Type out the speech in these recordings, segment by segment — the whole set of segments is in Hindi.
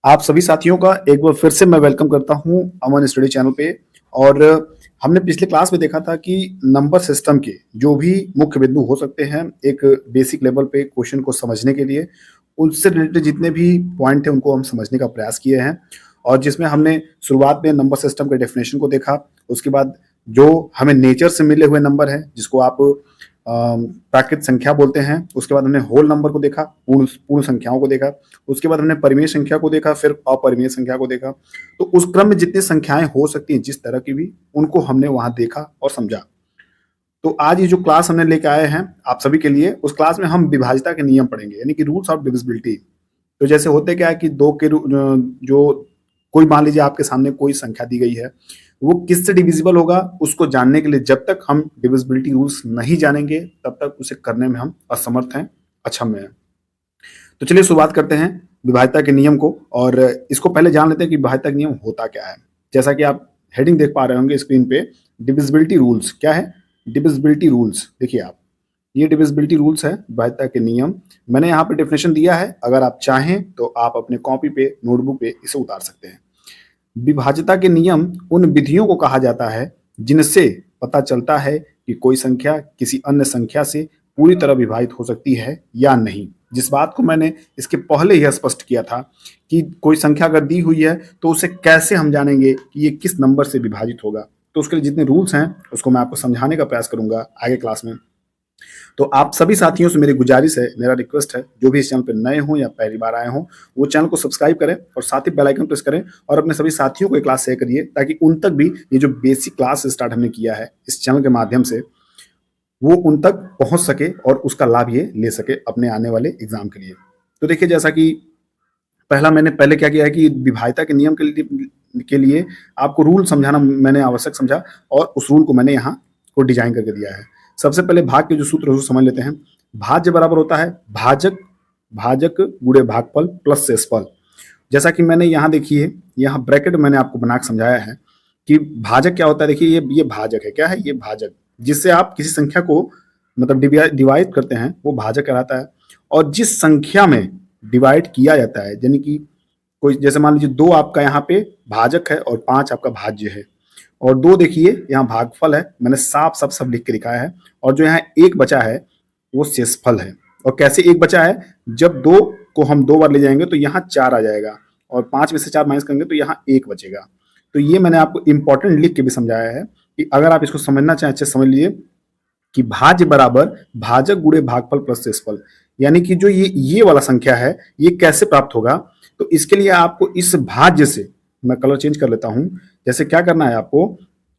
आप सभी साथियों का एक बार फिर से मैं वेलकम करता हूं अमन स्टडी चैनल पे। और हमने पिछले क्लास में देखा था कि नंबर सिस्टम के जो भी मुख्य बिंदु हो सकते हैं एक बेसिक लेवल पे क्वेश्चन को समझने के लिए, उससे रिलेटेड जितने भी पॉइंट हैं उनको हम समझने का प्रयास किए हैं। और जिसमें हमने शुरुआत में नंबर सिस्टम के डेफिनेशन को देखा, उसके बाद जो हमें नेचर से मिले हुए नंबर हैं जिसको आप प्राकृत संख्या बोलते हैं, उसके बाद हमने होल नंबर को देखा, पूर्ण पूर्ण संख्याओं को देखा, उसके बाद हमने परिमेय संख्या को देखा, फिर अपरिमेय संख्या को देखा। तो उस क्रम में जितनी संख्याएं हो सकती हैं जिस तरह की भी, उनको हमने वहां देखा और समझा। तो आज ये जो क्लास हमने लेके आए हैं आप सभी के लिए, उस क्लास में हम विभाज्यता के नियम पढ़ेंगे, यानी कि रूल्स ऑफ डिविजिबिलिटी। तो जैसे होते क्या है कि दो के जो कोई मान लीजिए आपके सामने कोई संख्या दी गई है, वो किससे डिविजिबल होगा उसको जानने के लिए जब तक हम डिविजिबिलिटी रूल्स नहीं जानेंगे तब तक उसे करने में हम असमर्थ हैं, अक्षम हैं। तो चलिए शुरुआत करते हैं विभाज्यता के नियम को, और इसको पहले जान लेते हैं कि विभाज्यता का नियम होता क्या है। जैसा कि आप हेडिंग देख पा रहे होंगे स्क्रीन पे, डिविजिबिलिटी रूल्स। क्या है? Divisibility rules. देखिए आप, ये डिविजिबिलिटी रूल्स है, विभाज्यता के नियम। मैंने यहाँ पे डेफिनेशन दिया है, अगर आप चाहें तो आप अपने कॉपी पे, नोटबुक पे इसे उतार सकते हैं। विभाज्यता के नियम उन विधियों को कहा जाता है जिनसे पता चलता है कि कोई संख्या किसी अन्य संख्या से पूरी तरह विभाजित हो सकती है या नहीं। जिस बात को मैंने इसके पहले ही स्पष्ट किया था कि कोई संख्या अगर दी हुई है तो उसे कैसे हम जानेंगे कि ये किस नंबर से विभाजित होगा। तो उसके लिए जितने रूल्स हैं उसको मैं आपको समझाने का प्रयास करूंगा आगे क्लास में। तो आप सभी साथियों से मेरी गुजारिश है, मेरा रिक्वेस्ट है, जो भी इस चैनल पर नए हों या पहली बार आए हों, वो चैनल को सब्सक्राइब करें और साथ ही बेल आइकन प्रेस करें और अपने सभी साथियों को ये क्लास शेयर करिए ताकि उन तक भी ये जो बेसिक क्लास स्टार्ट हमने किया है इस चैनल के माध्यम से, वो उन तक पहुंच सके और उसका लाभ ये ले सके अपने आने वाले एग्जाम के लिए। तो देखिए, जैसा कि मैंने पहले क्या किया है कि विभाज्यता के नियम के लिए आपको रूल समझाना मैंने आवश्यक समझा, और उस रूल को मैंने यहाँ को डिजाइन करके दिया है। सबसे पहले भाग के जो सूत्र है उसको समझ लेते हैं। भाज्य बराबर होता है भाजक भाजक गुणे भागफल प्लस शेषफल। जैसा कि मैंने यहाँ देखिए, यहाँ ब्रैकेट मैंने आपको बना के समझाया है कि भाजक क्या होता है। देखिए ये भाजक है। क्या है ये? भाजक। जिससे आप किसी संख्या को मतलब डिवाइड करते हैं वो भाजक कहलाता है। और जिस संख्या में डिवाइड किया जाता है, यानी कि कोई, जैसे मान लीजिए 2 आपका यहाँ पे भाजक है और 5 आपका भाज्य है, और 2 देखिए यहाँ भागफल है, मैंने साफ सब लिख के दिखाया है। और जो यहाँ 1 बचा है वो शेषफल है। और कैसे 1 बचा है? जब 2 को हम 2 बार ले जाएंगे तो यहाँ 4 आ जाएगा, और 5 में से 4 माइनस करेंगे तो यहाँ 1 बचेगा। तो ये मैंने आपको इंपॉर्टेंट लिख के भी समझाया है कि अगर आप इसको समझना चाहें अच्छे समझ लीजिए कि भाज्य बराबर भाजक गुणे भागफल प्लस शेषफल। यानी कि जो ये वाला संख्या है ये कैसे प्राप्त होगा, तो इसके लिए आपको इस भाज्य से, मैं कलर चेंज कर लेता हूं, जैसे क्या करना है आपको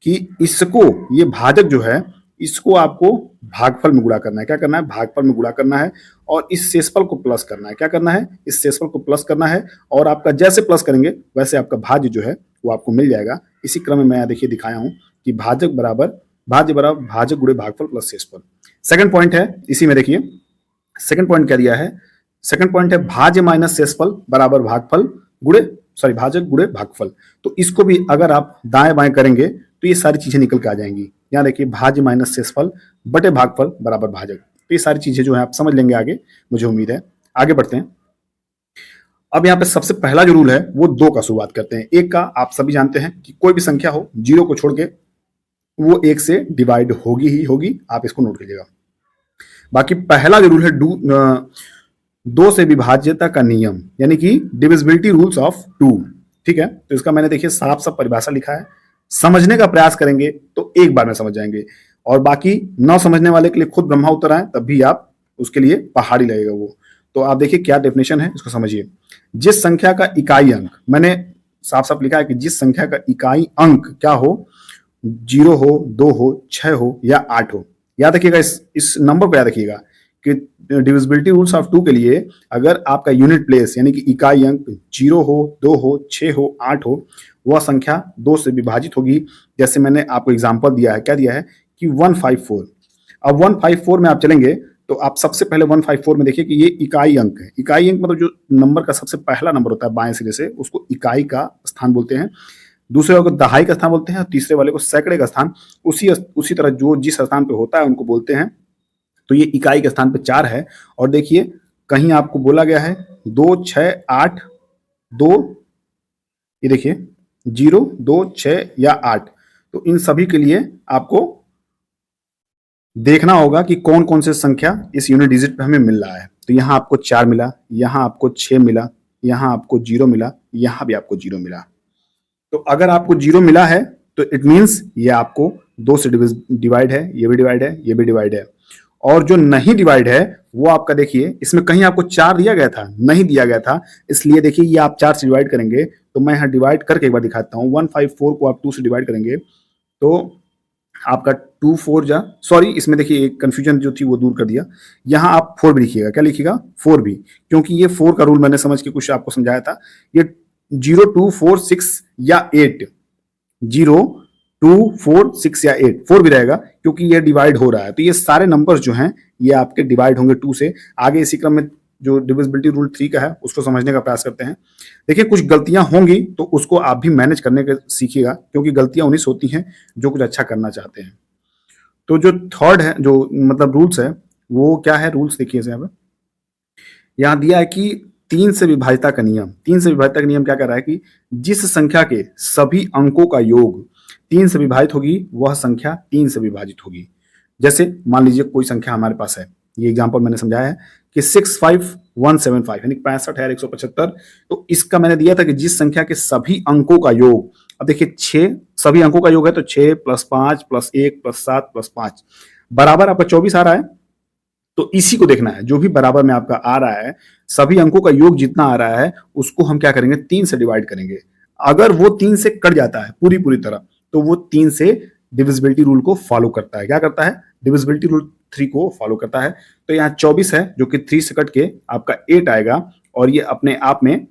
कि इसको, ये भाजक जो है इसको आपको भागफल में गुणा करना है। क्या करना है? भागफल में गुणा करना है, और इस शेषफल को प्लस करना है। क्या करना है? इस शेषफल को प्लस करना है, और आपका जैसे प्लस करेंगे वैसे आपका भाज्य जो है वो आपको मिल जाएगा। इसी क्रम में मैं देखिए दिखाया हूं कि भाज्य बराबर भाजक गुणे भागफल प्लस शेषफल। सेकंड पॉइंट है इसी में, देखिए सेकंड पॉइंट क्या दिया है। सेकंड पॉइंट है भाज्य माइनस शेषफल बराबर भागफल गुणे, सॉरी, भाजक गुणे भागफल। तो इसको भी अगर आप दाएं बाएं करेंगे तो ये सारी चीजें निकल के आ जाएंगी। यहाँ देखिए भाज्य माइनस शेषफल बटे भागफल बराबर भाजक। तो ये सारी चीजें जो है आप समझ लेंगे आगे, मुझे उम्मीद है। आगे बढ़ते हैं। अब यहाँ पे सबसे पहला जो रूल है वो 2 का शुरुआत करते हैं। 1 का आप सभी जानते हैं कि कोई भी संख्या हो 0 को छोड़ के वो 1 से डिवाइड होगी ही होगी, आप इसको नोट कीजिएगा। बाकी पहला जो रूल है 2 से विभाज्यता का नियम, यानी कि डिविजिबिलिटी रूल्स ऑफ 2। ठीक है, तो इसका मैंने देखिए साफ परिभाषा लिखा है। समझने का प्रयास करेंगे तो एक बार में समझ जाएंगे, और बाकी न समझने वाले के लिए खुद ब्रह्मा उतर आए तब भी आप उसके लिए पहाड़ी लगेगा वो। तो आप देखिए क्या डेफिनेशन है, इसको समझिए। जिस संख्या का इकाई अंक, मैंने साफ लिखा है कि जिस संख्या का इकाई अंक क्या हो, 0 हो, 2 हो, 6 हो या 8 हो। याद रखिएगा, इस नंबर को याद रखिएगा कि डिविजिबिलिटी रूल्स ऑफ 2 के लिए अगर आपका यूनिट प्लेस यानी कि इकाई अंक 0 हो, 2 हो, 6 हो, 8 हो, वह संख्या 2 से विभाजित होगी। जैसे मैंने आपको एग्जांपल दिया है, क्या दिया है कि 154। अब 154 में आप चलेंगे तो आप सबसे पहले 154 में देखिए कि ये इकाई अंक है। इकाई अंक मतलब जो नंबर का सबसे पहला नंबर होता है बाएं सिरे से, उसको इकाई का स्थान बोलते हैं। दूसरे वाले को दहाई का स्थान बोलते हैं, और तीसरे वाले को सैकड़े का स्थान। उसी तरह जो जिस स्थान पे होता है उनको बोलते हैं। तो ये इकाई के स्थान पे 4 है। और देखिए कहीं आपको बोला गया है 2, 6, 8 2, ये देखिए 0, 2, 6 या 8। तो इन सभी के लिए आपको देखना होगा कि कौन कौन से संख्या इस यूनिट डिजिट पे हमें मिल रहा है। तो यहाँ आपको 4 मिला, यहाँ आपको 6 मिला, यहाँ आपको 0 मिला, यहाँ भी आपको 0 मिला। तो अगर आपको 0 मिला है तो इट मीन्स ये आपको 2 से डिवाइड है, ये भी डिवाइड है, ये भी डिवाइड है। और जो नहीं डिवाइड है वो आपका देखिए, इसमें कहीं आपको 4 दिया गया था, नहीं दिया गया था, इसलिए देखिए ये आप 4 से डिवाइड करेंगे। तो मैं यहाँ डिवाइड करके एक बार दिखाता हूँ। 154 को आप 2 से डिवाइड करेंगे तो आपका 2 4 जा, सॉरी इसमें देखिए एक कंफ्यूजन जो थी वो दूर कर दिया। यहाँ आप 4 भी लिखिएगा, क्या लिखिएगा 4 भी, क्योंकि ये 4 का रूल मैंने समझ के कुछ आपको समझाया था। ये 0 2 4 6 या 8, 0 2 4 6 या 8, 4 भी रहेगा क्योंकि ये डिवाइड हो रहा है। तो ये सारे नंबर्स जो हैं ये आपके डिवाइड होंगे 2 से। आगे इसी क्रम में जो डिविजिबिलिटी रूल 3 का है उसको समझने का प्रयास करते हैं। देखिए कुछ गलतियां होंगी तो उसको आप भी मैनेज करने के सीखिएगा, क्योंकि गलतियां उन्हीं से होती हैं जो कुछ अच्छा करना चाहते हैं। तो जो थर्ड है, जो मतलब रूल्स है, वो क्या है? रूल्स देखिए यहाँ पे, यहाँ दिया है कि 3 से विभाज्यता का नियम। 3 से विभाज्यता का नियम क्या कह रहा है कि जिस संख्या के सभी अंकों का योग 3 से विभाजित होगी वह संख्या 3 से विभाजित होगी। जैसे मान लीजिए कोई संख्या हमारे पास है, ये एग्जांपल मैंने समझाया है कि 65175 यानी 65,175। तो इसका मैंने दिया था कि जिस संख्या के सभी अंकों का योग, अब देखिए 6 सभी अंकों का योग है तो 6 + 5 + 1 + 7 + 5 बराबर आपका 24 आ रहा है। तो इसी को देखना है, जो भी बराबर में आपका आ रहा है, सभी अंकों का योग जितना आ रहा है उसको हम क्या करेंगे? 3 से डिवाइड करेंगे। अगर वो 3 से कट जाता है पूरी तरह तो वो 3 से डिविजिबिलिटी रूल को फॉलो करता है। क्या करता है? डिविजिबिलिटी रूल 3 को फॉलो करता है। तो यहाँ 24 है जो कि 3 से कट के आपका 8 आएगा और ये अपने आप में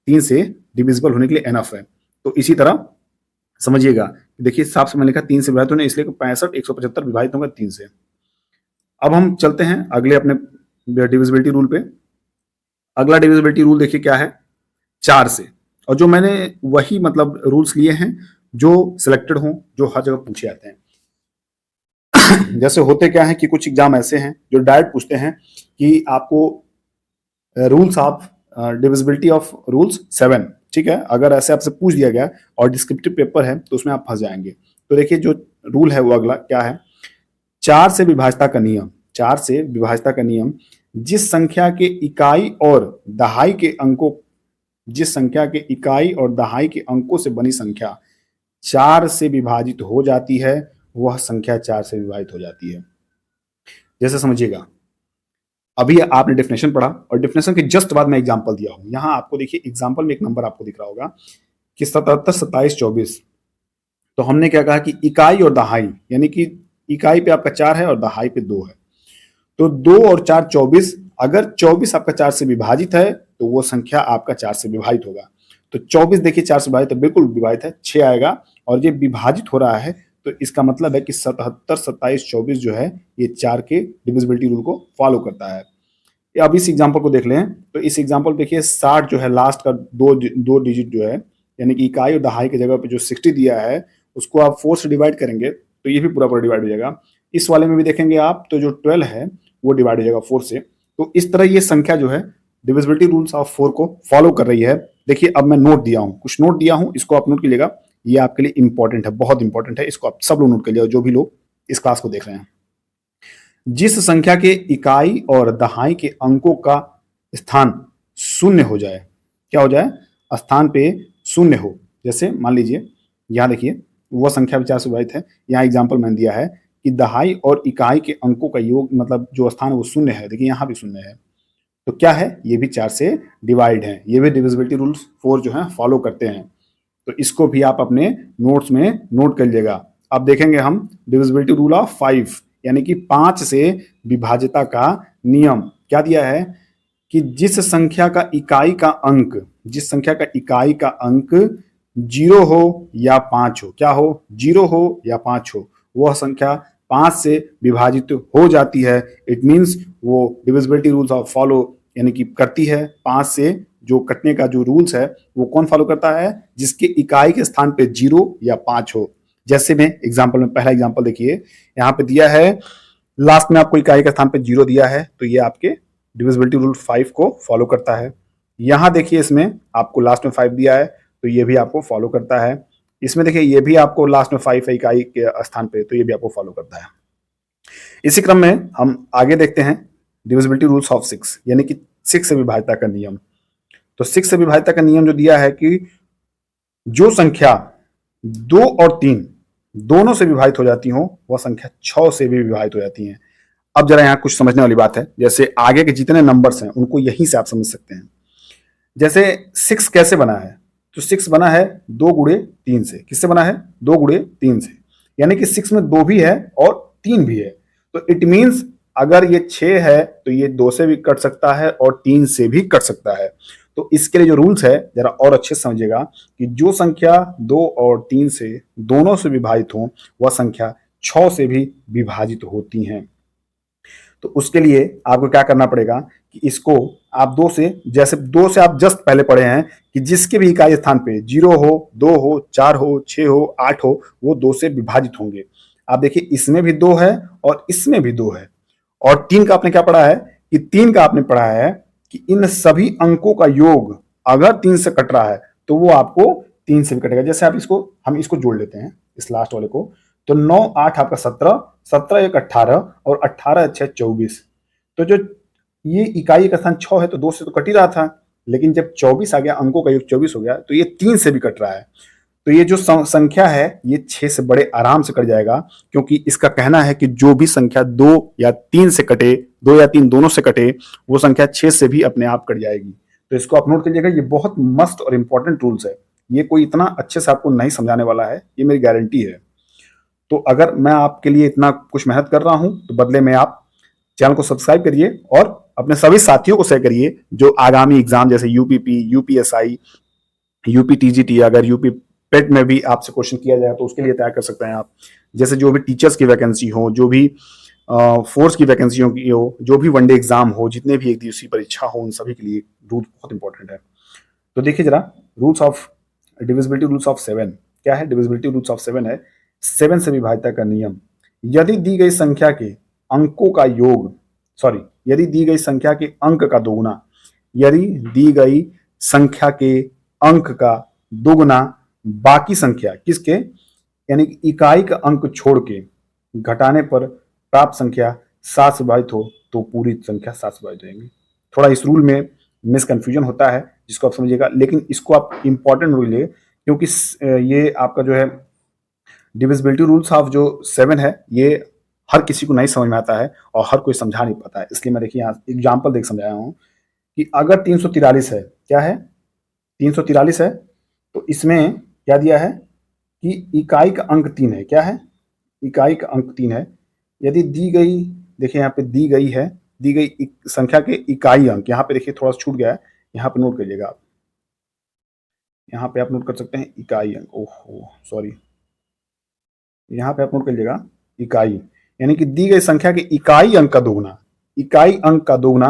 3 से डिविजिबल होने के लिए एनफ है। तो इसी तरह समझिएगा, देखिए साफ से मैंने लिखा 3 से विभाजित होने, इसलिए 65,175 विभाजित होगा 3 से। अब हम चलते हैं अगले अपने डिविजिबिलिटी रूल पे। अगला डिविजिबिलिटी रूल देखिए क्या है? 4 से। और जो मैंने वही मतलब रूल्स लिए हैं जो सिलेक्टेड हों, जो हर जगह पूछे जाते हैं। जैसे होते क्या है कि कुछ एग्जाम ऐसे हैं जो डायरेक्ट पूछते हैं कि आपको rules of divisibility of rules 7, ठीक है? अगर ऐसे आपसे पूछ दिया गया और डिस्क्रिप्टिव पेपर है तो उसमें आप फंस जाएंगे। तो देखिए जो रूल है वो अगला क्या है? 4 से विभाज्यता का नियम। 4 से विभाज्यता का नियम, जिस संख्या के इकाई और दहाई के अंकों, जिस संख्या के इकाई और दहाई के अंकों से बनी संख्या 4 से विभाजित हो जाती है वह संख्या 4 से विभाजित हो जाती है। जैसे समझिएगा, अभी आपने डेफिनेशन पढ़ा और डेफिनेशन के जस्ट बाद मैं एग्जांपल दिया हूं। यहां आपको देखिए एग्जांपल में एक नंबर आपको दिख रहा होगा कि 77, 27, 24। तो हमने क्या कहा कि इकाई और दहाई, यानी कि इकाई पे आपका 4 है और दहाई पे 2 है। तो 2 और 4 24। अगर 24 आपका 4 से विभाजित है तो वो संख्या आपका 4 से विभाजित होगा। तो 24 देखिए 4 से विभाजित है, बिल्कुल विभाजित है, 6 आएगा। और ये विभाजित हो रहा है तो इसका मतलब है कि 77, 27, 24 जो है ये 4 के डिविजिबिलिटी रूल को फॉलो करता है। अब इस एग्जाम्पल को देख लें तो इस एग्जाम्पल देखिए 60 जो है लास्ट का दो डिजिट जो है, यानी कि इकाई और दहाई की जगह पे जो 60 दिया है उसको आप 4 से डिवाइड करेंगे तो ये भी पूरा डिवाइड हो जाएगा। इस वाले में भी देखेंगे आप तो जो 12 है वो डिवाइड हो जाएगा 4 से। तो इस तरह ये संख्या जो है डिविजिबिलिटी रूल्स ऑफ 4 को फॉलो कर रही है। देखिए अब मैं नोट दिया हूँ, कुछ नोट दिया हूँ, इसको आप नोट कीजिएगा, ये आपके लिए इंपॉर्टेंट है, बहुत इंपॉर्टेंट है। इसको आप सब लोग नोट कीजिएगा जो भी लोग इस क्लास को देख रहे हैं। जिस संख्या के इकाई और दहाई के अंकों का स्थान शून्य हो जाए, क्या हो जाए? स्थान पे शून्य हो। जैसे मान लीजिए यहाँ देखिए वह संख्या 4 से विभाजित है, यहाँ एग्जाम्पल मैंने दिया है कि दहाई और इकाई के अंकों का योग मतलब जो स्थान है वो शून्य है। देखिए यहाँ भी शून्य है तो क्या है? ये भी 4 से डिवाइड है। ये भी डिविजिबिलिटी रूल्स 4 जो है फॉलो करते हैं। तो इसको भी आप अपने नोट्स में नोट कर लीजिएगा। अब देखेंगे हम डिविजिबिलिटी रूल ऑफ 5, यानी कि 5 से विभाज्यता का नियम। क्या दिया है कि जिस संख्या का इकाई का अंक, जिस संख्या का इकाई का अंक 0 हो या 5 हो, क्या हो? 0 हो या 5 हो, वह संख्या 5 से विभाजित हो जाती है। इट मीन्स वो डिविजिबिलिटी रूल्स ऑफ फॉलो यानी कि करती है। 5 से जो कटने का जो रूल्स है वो कौन फॉलो करता है? जिसके इकाई के स्थान पे 0 या 5 हो। जैसे में एग्जांपल में पहला एग्जांपल देखिए, यहाँ पे दिया है लास्ट में आपको इकाई के स्थान पे 0 दिया है तो ये आपके डिविजिबिलिटी रूल 5 को फॉलो करता है। यहाँ देखिए इसमें आपको लास्ट में 5 दिया है, तो ये भी आपको फॉलो करता है। इसमें देखिए ये भी आपको लास्ट में 5 है इकाई के स्थान पे, तो ये भी आपको फॉलो करता है। इसी क्रम में हम आगे देखते हैं डिविजिबिलिटी रूल्स ऑफ 6, यानी कि 6 से विभाज्यता का नियम। तो 6 से विभाज्यता का नियम जो दिया है कि जो संख्या 2 और 3 दोनों से विभाजित हो जाती हो, वह संख्या 6 से भी विभाजित हो जाती है। अब जरा यहाँ कुछ समझने वाली बात है, जैसे आगे के जितने नंबर्स हैं उनको यहीं से आप समझ सकते हैं। जैसे 6 कैसे बना है, तो 6 बना है 2 गुणे 3 से। किससे बना है? 2 गुणे 3 से, यानी कि 6 में 2 भी है और 3 भी है। तो इट मीन्स अगर ये 6 है तो ये 2 से भी कट सकता है और 3 से भी कट सकता है। तो इसके लिए जो रूल्स है जरा और अच्छे से समझिएगा कि जो संख्या 2 और 3 से दोनों से विभाजित हो, वह संख्या 6 से भी विभाजित होती हैं। तो उसके लिए आपको क्या करना पड़ेगा कि इसको आप 2 से, जैसे 2 से आप जस्ट पहले पढ़े हैं कि जिसके भी इकाई स्थान पे 0 हो, 2 हो, 4 हो, 6 हो, 8 हो, वो 2 से विभाजित होंगे। आप देखिए इसमें भी 2 है और इसमें भी 2 है। और 3 का आपने क्या पढ़ा है कि 3 का आपने पढ़ा है कि इन सभी अंकों का योग अगर 3 से कट रहा है तो वो आपको 3 से भी कटेगा। जैसे आप इसको, हम इसको जोड़ लेते हैं इस लास्ट वाले को, तो 9 8 आपका 17, 17 1 18 और 18 6 24। तो जो ये इकाई का स्थान 6 है तो 2 से तो कट ही रहा था, लेकिन जब 24 आ गया, अंकों का योग 24 हो गया, तो ये 3 से भी कट रहा है। तो ये जो संख्या है ये 6 से बड़े आराम से कट जाएगा, क्योंकि इसका कहना है कि जो भी संख्या 2 या 3 से कटे, 2 या 3 दोनों से कटे, वो संख्या 6 से भी अपने आप कट जाएगी। तो इसको आप नोट कीजिएगा, ये बहुत मस्त और इंपॉर्टेंट रूल्स है। ये कोई इतना अच्छे से आपको नहीं समझाने वाला है, ये मेरी गारंटी है। तो अगर मैं आपके लिए इतना कुछ मेहनत कर रहा हूं तो बदले में आप चैनल को सब्सक्राइब करिए और अपने सभी साथियों को शेयर करिए जो आगामी एग्जाम जैसे यूपीपी, यूपीएसआई, यूपीटीजीटी, अगर यूपी पेट में भी आपसे क्वेश्चन किया जाए तो उसके लिए तैयार कर सकते हैं आप। जैसे जो भी टीचर्स की वैकेंसी हो, जो भी फोर्स की वैकेंसी हो, जो भी वनडे एग्जाम हो, जितने भी एक दिवसीय परीक्षा हो, उन सभी के लिए रूल बहुत इंपॉर्टेंट है। तो देखिए जरा rules of divisibility rules of 7 क्या है। डिविजिबिलिटी रूल्स ऑफ 7 है 7 से विभाज्यता का नियम। यदि दी गई संख्या के अंकों का योग, यदि दी गई संख्या के अंक का दोगुना, यदि दी गई संख्या के अंक का दोगुना बाकी संख्या किसके, यानी कि इकाई का अंक छोड़ के घटाने पर प्राप्त संख्या 7 से विभाजित हो तो पूरी संख्या 7 से विभाजित होगी। थोड़ा इस रूल में मिसकंफ्यूजन होता है जिसको आप समझिएगा, लेकिन इसको आप इंपॉर्टेंट रूल लिए, क्योंकि ये आपका जो है डिविजिबिलिटी रूल्स ऑफ जो 7 है ये हर किसी को नहीं समझ में आता है और हर कोई समझा नहीं पाता है। इसलिए मैं देखिए यहाँ एग्जाम्पल देख समझाया हूँ कि अगर 343 है, क्या है 343 है, तो इसमें क्या दिया है कि इकाई का अंक 3 है। क्या है? इकाई का अंक 3 है। यदि दी गई, देखिए यहाँ पे दी गई है, दी गई संख्या के इकाई अंक, यहाँ पे देखिए थोड़ा सा छूट गया है, यहाँ पे नोट करिएगा आप, यहाँ पे आप नोट कर सकते हैं इकाई अंक, ओहो सॉरी, यहाँ पे आप नोट करिएगा इकाई, यानी कि दी गई संख्या के इकाई अंक का दोगुना, इकाई अंक का दोगुना,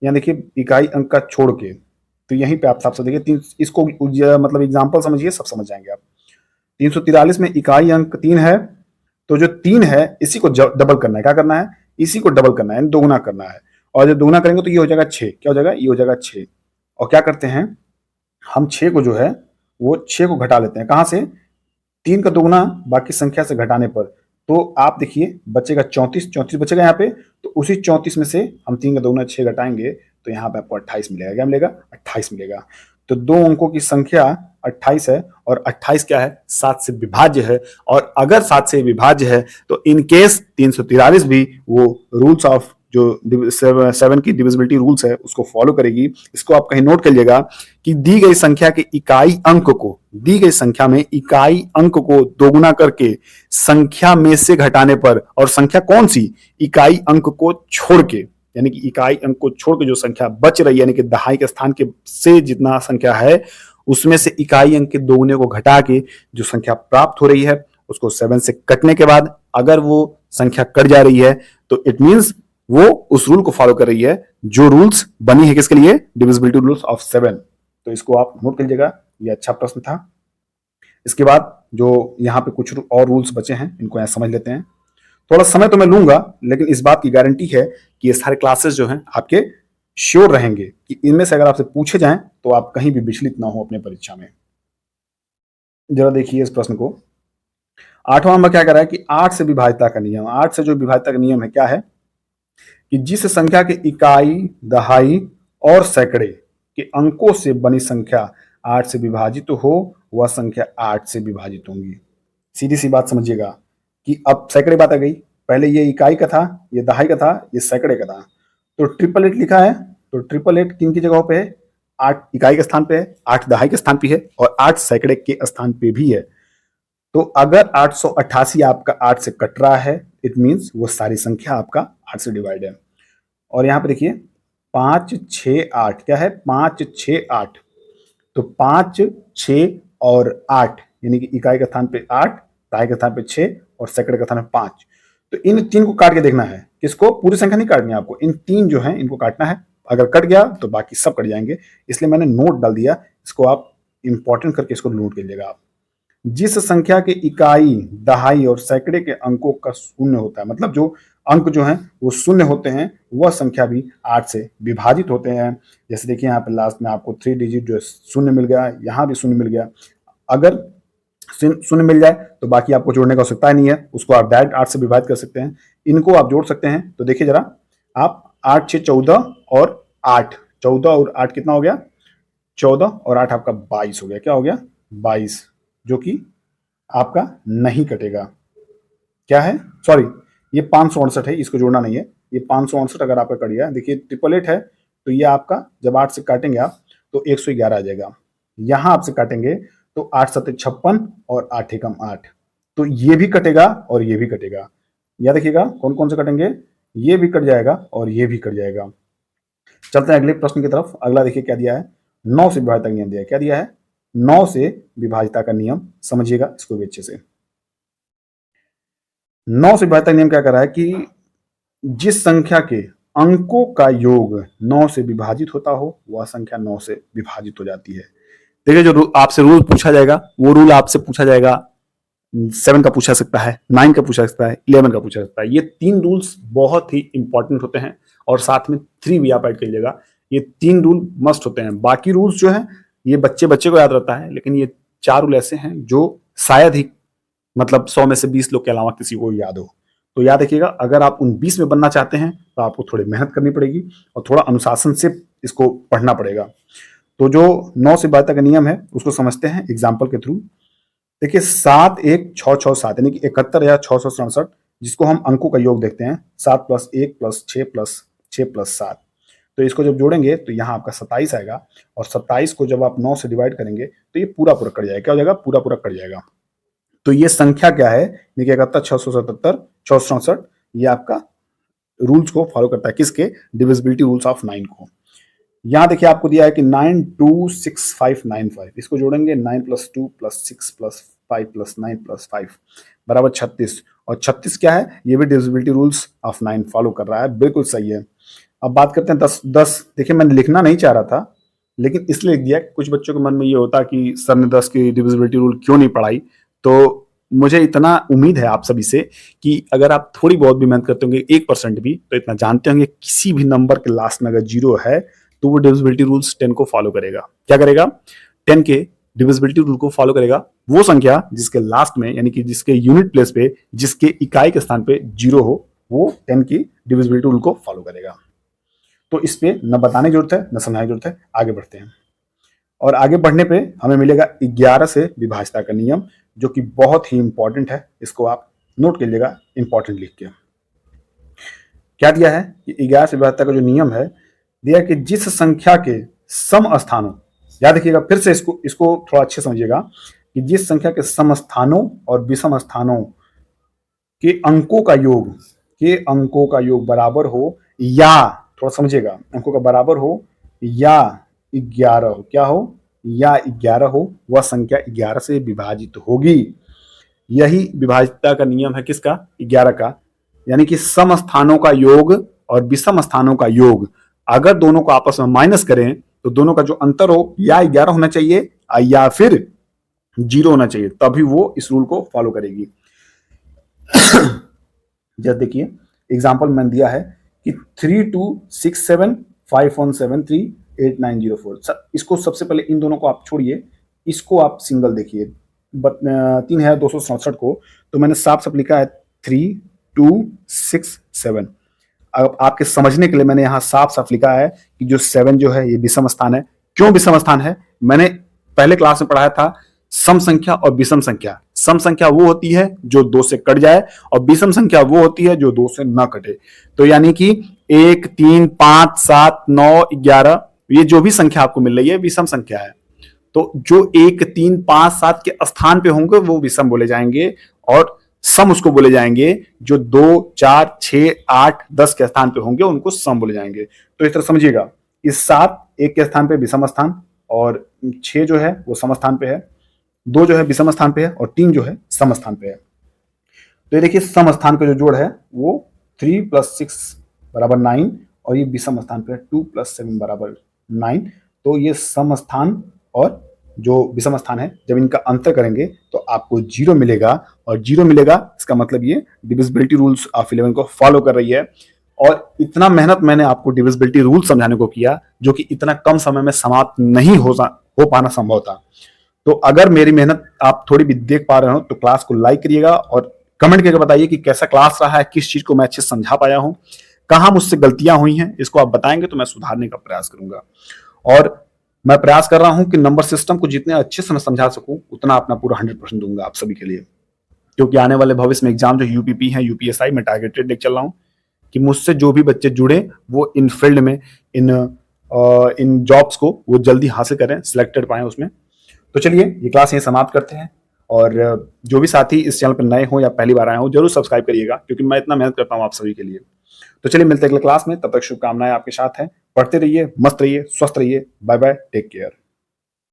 यानी देखिए इकाई अंक का छोड़ के, तो यहीं पे आप साफ साफ देखिए इसको मतलब एग्जांपल समझिए, सब समझ जाएंगे आप। 343 में इकाई अंक 3 है, तो जो 3 है इसी को डबल करना है। क्या करना है? इसी को डबल करना है, दोगुना करना है। और जब दोगुना करेंगे तो ये हो जाएगा 6। क्या हो जाएगा? ये हो जाएगा 6। और क्या करते हैं हम 6 को जो है वो 6 को घटा लेते हैं। कहां से? 3 का दोगुना बाकी संख्या से घटाने पर, तो आप देखिए बचेगा 34, 34 बचेगा यहाँ पे, तो उसी 34 में से हम 3 का दोगुना 6 घटाएंगे तो यहाँ पे आपको 28 मिलेगा। क्या मिलेगा? 28 मिलेगा। तो दो अंकों की संख्या 28 है और 28 क्या है? 7 से विभाज्य है। और अगर 7 से विभाज्य है तो इन केस 343 भी वो रूल्स ऑफ जो 7 की डिविजिबिलिटी रूल्स है उसको फॉलो करेगी। इसको आप कहीं नोट कर लीजिएगा कि दी गई संख्या के इकाई अंक को, दी गई संख्या में इकाई अंक को दोगुना करके संख्या में से घटाने पर, और संख्या कौन सी? इकाई अंक को छोड़ के, यानी कि इकाई अंक को छोड़ के जो संख्या बच रही है, यानी कि दहाई के स्थान के से जितना संख्या है उसमें से इकाई अंक के दोगुने को घटा के जो संख्या प्राप्त हो रही है उसको 7 से कटने के बाद अगर वो संख्या कट जा रही है तो इट मींस वो उस रूल को फॉलो कर रही है जो रूल्स बनी है किसके लिए? Divisibility rules of 7। तो इसको आप नोट कर लीजिएगा, ये अच्छा प्रश्न था। इसके बाद जो यहाँ पे कुछ और रूल्स बचे हैं इनको यहाँ समझ लेते हैं। थोड़ा समय तो मैं लूंगा, लेकिन इस बात की गारंटी है कि ये सारे क्लासेस जो हैं आपके श्योर रहेंगे कि इनमें से अगर आपसे पूछे जाएं तो आप कहीं भी विचलित ना हो अपने परीक्षा में। जरा देखिए इस प्रश्न को। 8वां नंबर क्या कह रहा है कि 8 से विभाज्यता का नियम। 8 से जो विभाज्यता का नियम है क्या है कि जिस संख्या के इकाई, दहाई और सैकड़े के अंकों से बनी संख्या 8 से विभाजित हो वह संख्या 8 से विभाजित होंगी। सीधी सी बात समझिएगा कि अब सैकड़े बात आ गई, पहले ये इकाई का था, ये दहाई का था, ये सैकड़े का था। तो 888 लिखा है, तो 888 किन की जगहों पे है? 8 इकाई के स्थान पे है, 8 दहाई के स्थान पे है और 8 सैकड़े के स्थान पे भी है। तो अगर 888 आपका 8 से कट रहा है, इट मीन्स वो सारी संख्या आपका 8 से डिवाइड है। और यहाँ पे देखिए 5 6 8 क्या है? 5 6 8। तो 5 6 और 8 यानी कि इकाई के स्थान पे 8, दहाई के स्थान पे 6 और सैकड़े के स्थान पे 5। तो इन तीन को काट के देखना है। किसको? पूरी संख्या नहीं काटनी है आपको, इन तीन जो है इनको काटना है। अगर कट गया तो बाकी सब कट जाएंगे, इसलिए मैंने नोट डाल दिया। इसको आप इंपॉर्टेंट करके इसको नोट कर लीजिएगा आप। जिस संख्या के इकाई, दहाई और सैकड़े के अंकों का शून्य होता है, मतलब जो अंक जो हैं वो शून्य होते हैं, वह संख्या भी 8 से विभाजित होते हैं। जैसे देखिए यहाँ पे लास्ट में आपको 3 डिजिट जो शून्य मिल गया, यहाँ भी शून्य मिल गया। अगर शून्य मिल जाए तो बाकी आपको जोड़ने का आवश्यकता नहीं है, उसको आप डायरेक्ट 8 से विभाजित कर सकते हैं। इनको आप जोड़ सकते हैं। तो देखिए जरा आप 8 6 14 और 8, 14 और 8 कितना हो गया? 14 और 8 आपका 22 हो गया। क्या हो गया? 22, जो कि आपका नहीं कटेगा। क्या है? सॉरी, ये 568 है, इसको जोड़ना नहीं है। ये 568 अगर आपका कट गया, देखिए 888 है, तो ये आपका जब 8 से काटेंगे आप तो 111 आ जाएगा। यहां आपसे काटेंगे तो 8 7 56 और 8 एकम 8, तो ये भी कटेगा और ये भी कटेगा। याद रखिएगा कौन कौन से कटेंगे, ये भी कट जाएगा और ये भी कट जाएगा। चलते हैं अगले प्रश्न की तरफ। अगला देखिए क्या दिया है, 9 से विभाज्यता का नियम दिया है। क्या दिया है? 9 से विभाज्यता का नियम, समझिएगा इसको भी अच्छे से। 9 से विभाज्यता का नियम क्या कर रहा है कि जिस संख्या के अंकों का योग 9 से विभाजित होता हो वह संख्या 9 से विभाजित हो जाती है। देखिए जो आपसे रूल पूछा जाएगा वो रूल आपसे पूछा जाएगा 7 का पूछा सकता है, 9 का पूछा सकता है, 11 का पूछा सकता है। ये 3 रूल्स बहुत ही इंपॉर्टेंट होते हैं और साथ में 3 भी आप ऐड कर लीजिएगा। ये 3 रूल मस्ट होते हैं। बाकी रूल्स जो है ये बच्चे बच्चे को याद रहता है, लेकिन ये 4 रूल ऐसे हैं जो शायद ही मतलब 100 में से 20 लोग के अलावा किसी को याद हो। तो याद रखिएगा, अगर आप उन 20 में बनना चाहते हैं तो आपको थोड़ी मेहनत करनी पड़ेगी और थोड़ा अनुशासन से इसको पढ़ना पड़ेगा। तो जो 9 से 12 तक का नियम है उसको समझते हैं एग्जाम्पल के थ्रू। देखिए 7 1 6 6 7 यानी कि 71 या 667, जिसको हम अंकों का योग देखते हैं, 7 + 1 + 6 + 6 + 7। तो इसको जब जोड़ेंगे तो यहाँ आपका 27 आएगा और 27 को जब आप 9 से डिवाइड करेंगे तो ये पूरा पूरा कट जाएगा। क्या हो जाएगा? पूरा पूरा कट जाएगा। तो ये संख्या क्या है? देखिए 71 677 667, ये आपका रूल्स को फॉलो करता है। किसके? डिविजिबिलिटी रूल्स ऑफ 9 को। यहाँ देखिए आपको दिया है कि 9 2 6 5 9 5, इसको जोड़ेंगे 9 + 2 + 6 + 5 + 9 + 5 बराबर 36। और 36 क्या है? ये भी डिविजिबिलिटी रूल्स ऑफ 9 फॉलो कर रहा है। बिल्कुल सही है। अब बात करते हैं 10 10। देखिए मैंने लिखना नहीं चाह रहा था, लेकिन इसलिए लिख दिया कुछ बच्चों के मन में ये होता कि सर ने 10 की डिविजिबिलिटी रूल क्यों नहीं पढ़ाई। तो मुझे इतना उम्मीद है आप सभी से कि अगर आप थोड़ी बहुत भी मेहनत करते होंगे 1% भी, तो इतना जानते होंगे किसी भी नंबर के लास्ट में अगर 0 है तो वो डिविजिबिलिटी रूल्स 10 को फॉलो करेगा। क्या करेगा? 10 के डिविजिबिलिटी रूल को फॉलो करेगा। वो संख्या जिसके लास्ट में यानी कि जिसके यूनिट प्लेस पे, जिसके इकाई के स्थान पे 0 हो, वो 10 की डिविजिबिलिटी रूल को फॉलो करेगा। तो इस पे न बताने की जरूरत है न समझाने की जरूरत है। आगे बढ़ते हैं और आगे बढ़ने पे हमें मिलेगा 11 से विभाज्यता का नियम, जो कि बहुत ही इंपॉर्टेंट है। इसको आप नोट कर लीजिएगा इंपॉर्टेंट लिख के। क्या दिया है कि 11 से विभाज्यता का जो नियम है, दिया कि जिस संख्या के सम स्थानों, याद रखिएगा फिर से इसको थोड़ा अच्छे समझिएगा, कि जिस संख्या के सम स्थानों और विषम स्थानों के अंकों का योग बराबर हो, या थोड़ा समझिएगा, अंकों का बराबर हो या 11 हो। क्या हो? या 11 हो, वह संख्या 11 से विभाजित होगी। यही विभाज्यता का नियम है किसका? 11 का। यानी कि सम स्थानों का योग और विषम स्थानों का योग, अगर दोनों को आपस में माइनस करें तो दोनों का जो अंतर हो या 11 होना चाहिए या फिर 0 होना चाहिए, तभी वो इस रूल को फॉलो करेगी। जैसे देखिए एग्जाम्पल मैंने दिया है कि 3 2 6 7 51738904। इसको सबसे पहले इन दोनों को आप छोड़िए, इसको आप सिंगल देखिए। 3267 को तो मैंने साफ साफ लिखा है 3267। अब आपके समझने के लिए मैंने यहाँ साफ साफ लिखा है कि जो 7 जो है ये विषम स्थान है। क्यों विषम स्थान है? मैंने पहले क्लास में पढ़ाया था सम संख्या और विषम संख्या। सम संख्या वो होती है जो 2 से कट जाए और विषम संख्या वो होती है जो 2 से ना कटे। तो यानी कि 1, 3, 5, 7, 9, 11 ये जो भी संख्या आपको मिल रही है विषम संख्या है। तो जो 1, 3, 5, 7 के स्थान पे होंगे वो विषम बोले जाएंगे और सम उसको बोले जाएंगे जो 2, 4, 6, 8, 10 के स्थान पे होंगे उनको सम बोले जाएंगे। तो इस तरह समझिएगा, इस 7 1 के स्थान पे विषम स्थान और 6 जो है वो सम स्थान पे है, 2 जो है विषम स्थान पे है और 3 जो है सम स्थान पे है। तो ये देखिए सम स्थान का जो जोड़ है वो 3 + 6 = 9 और ये विषम स्थान पे 2 + 7 = 9। तो ये सम स्थान और जो विषम स्थान है जब इनका अंतर करेंगे तो आपको 0 मिलेगा और 0 मिलेगा इसका मतलब ये डिविजिबिलिटी रूल्स ऑफ 11 को फॉलो कर रही है। और इतना मेहनत मैंने आपको डिविजिबिलिटी रूल समझाने को किया जो कि इतना कम समय में समाप्त नहीं हो पाना संभव था। तो अगर मेरी मेहनत आप थोड़ी भी देख पा रहे हो तो क्लास को लाइक करिएगा और कमेंट करके बताइए कि कैसा क्लास रहा है, किस चीज को मैं अच्छे से समझा पाया हूं, कहां मुझसे गलतियां हुई हैं, इसको आप बताएंगे तो मैं सुधारने का प्रयास करूंगा। और मैं प्रयास कर रहा हूं कि नंबर सिस्टम को जितने अच्छे से मैं समझा सकूं उतना अपना पूरा 100% दूंगा आप सभी के लिए, क्योंकि आने वाले भविष्य में एग्जाम जो यूपीपी है, यूपीएसआई में टारगेटेड लेके चल रहा हूं कि मुझसे जो भी बच्चे जुड़े वो इन फील्ड में इन जॉब्स को वो जल्दी हासिल करें, सिलेक्टेड पाए उसमें। तो चलिए ये क्लास यहीं समाप्त करते हैं और जो भी साथी इस चैनल पर नए हो या पहली बार आए हो जरूर सब्सक्राइब करिएगा क्योंकि मैं इतना मेहनत करता हूं आप सभी के लिए। तो चलिए मिलते हैं अगले क्लास में, तब तक शुभकामनाएं आपके साथ हैं। पढ़ते रहिए, मस्त रहिए, स्वस्थ रहिए। Bye bye, take care.